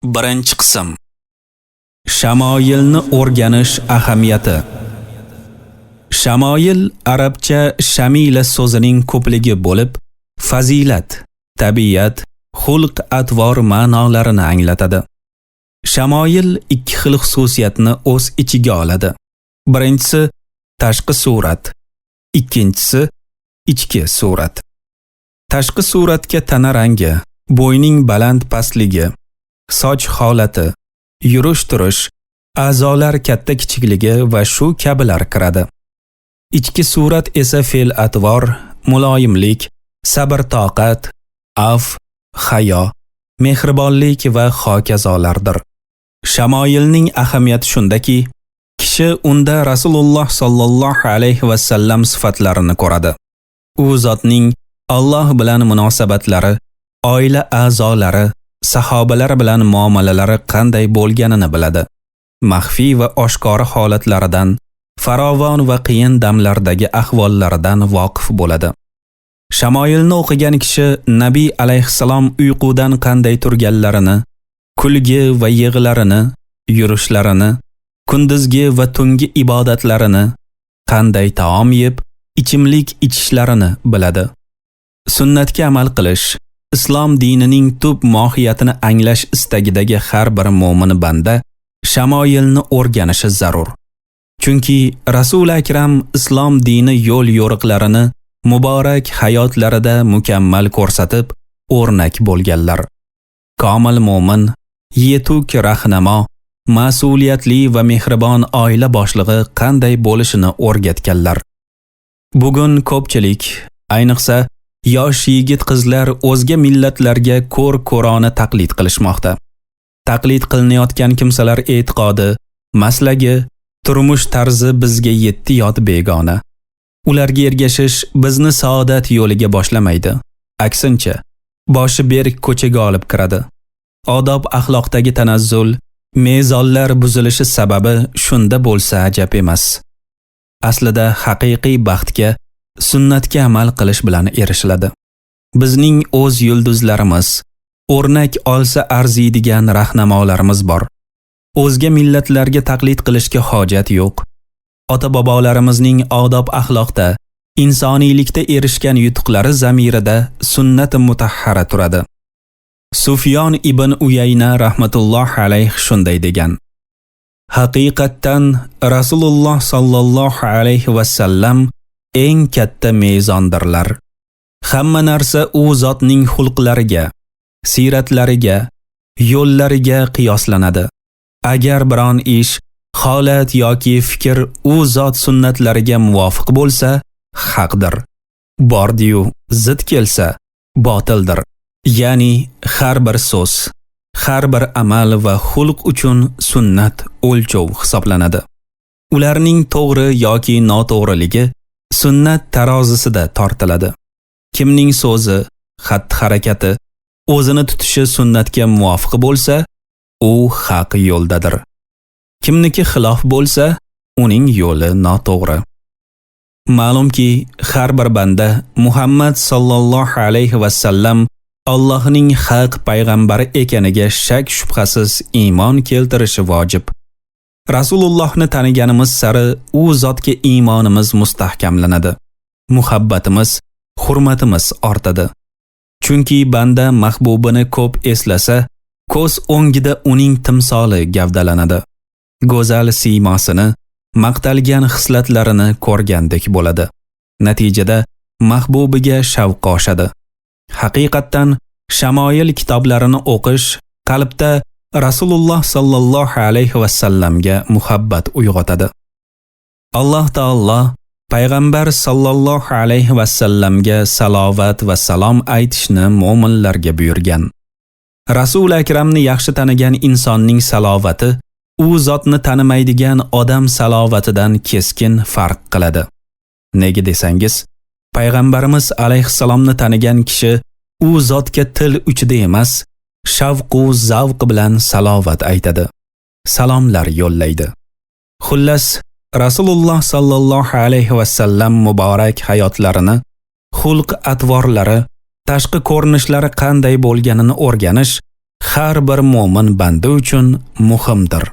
Birinchi qism. Shamoyilni o'rganish ahamiyati. Shamoyil arabcha shamila so'zining ko'pligi bo'lib, fazilat, tabiat, xulq, atvor ma'nolarini anglatadi. Shamoyil ikki xil xususiyatni o'z ichiga oladi. Birinchisi tashqi surat, ikkinchisi ichki surat. Tashqi suratga tana rangi, bo'yning baland-pastligi, soch holati, yurish-turish, a'zolar katta-kichikligi va shu kabilar kiradi. Ichki surat esa fe'l-atvor, muloyimlik, sabr-toqat, af, hayo, mehribonlik va hokazolardir. Shamoyilning ahamiyati shundaki, kishi unda Rasululloh sallallohu alayhi va sallam sifatlarini ko'radi. U zotning Alloh bilan munosabatlari, oila a'zolari, sahobalar bilan muomalalari qanday bo'lganini biladi. Maxfiy va oshkora holatlaridan, farovon va qiyin damlardagi ahvollaridan voqif bo'ladi. Shamoyilni o'qigan kishi Nabiy alayhissalom uyqudan qanday turganlarini, kulgi va yig'larini, yurishlarini, kunduzgi va tungi ibodatlarini, qanday taom yeb, ichimlik ichishlarini biladi. Sunnatga amal qilish, islom dinining tub mohiyatini anglash istagidagi har bir mo'min banda shamoyilni o'rganishi zarur. Chunki Rasul akram islom dini yo'l yo'riqlarini muborak hayotlarida mukammal ko'rsatib, o'rnak bo'lganlar. Komil mo'min, yetuk rahnamo, mas'uliyatli va mehribon oila boshlig'i qanday bo'lishini o'rgatganlar. Bugun ko'pchilik, ayniqsa yosh yigit-qizlar o'zga millatlarga ko'r-ko'rona taqlid qilishmoqda. Taqlid qilinayotgan kimsalar e'tiqodi, maslagi, turmush tarzi bizga yetti yot begona. Ularga ergashish bizni saodat yo'liga boshlamaydi. Aksincha, boshi berk ko'chaga olib kiradi. Odob axloqdagi tanazzul, mezonlar buzilishi sababi shunda bo'lsa ajab emas. Aslida haqiqiy baxtga sunnatga amal qilish bilan erishiladi. Bizning o'z yulduzlarimiz, o'rnak olsa arziydigan rahnamolarimiz bor. O'zga millatlarga taqlid qilishga hojat yo'q. Ota-bobolarimizning odob axloqda, insoniylikda erishgan yutuqlari zamirida sunnat mutahhara turadi. Sufyon ibn Uyayna rahmatullohi alayhi shunday degan: Haqiqatdan Rasululloh sallallohu alayhi va sallam eng katta mezondirlar. Hamma narsa u zotning xulqlariga, siratlariga, yo'llariga qiyoslanadi. Agar biron ish, holat yoki fikr u zot sunnatlariga muvofiq bo'lsa, haqdir. Bordi-yu zid kelsa, botildir. Ya'ni har bir so'z, har bir amal va xulq uchun sunnat o'lchov hisoblanadi. Ularning to'g'ri yoki noto'g'riligi sunnat tarozisida tortiladi. Kimning so'zi, xatti-harakati, o'zini tutishi sunnatga muvofiq bo'lsa, u haq yo'ldadir. Kimniki xilof bo'lsa, uning yo'li noto'g'ri. Ma'lumki, har bir banda Muhammad sallallohu alayhi va sallam Allohning haq payg'ambari ekaniga shak shubhasiz iymon keltirishi vojib. Rasulullohni taniganimiz sari u zotga iymonimiz mustahkamlanadi. Muhabbatimiz, hurmatimiz ortadi. Chunki banda mahbubini ko'p eslasa, ko'z o'ngida uning timsoli gavdalanadi. Go'zal siymosini, maqtalgan xislatlarini ko'rgandek bo'ladi. Natijada mahbubiga shavq oshadi. Haqiqatdan shamoyil kitoblarini o'qish qalbda Rasululloh sallallohu alayhi va sallamga muhabbat uyg'otadi. Alloh taolo payg'ambar sallallohu alayhi va sallamga salovat va salom aytishni mu'minlarga buyurgan. Rasul akramni yaxshi tanigan insonning salovati u zotni tanimaydigan odam salovatidan keskin farq qiladi. Nega desangiz, payg'ambarimiz alayhissalomni tanigan kishi u zotga til uchida emas, shavq va zavq bilan salovat aytadi. Salomlar yo'llaydi. Xullas, Rasululloh sallallohu alayhi va sallam muborak hayotlarini, xulq atvorlari, tashqi ko'rinishlari qanday bo'lganini o'rganish har bir mo'min banda uchun muhimdir.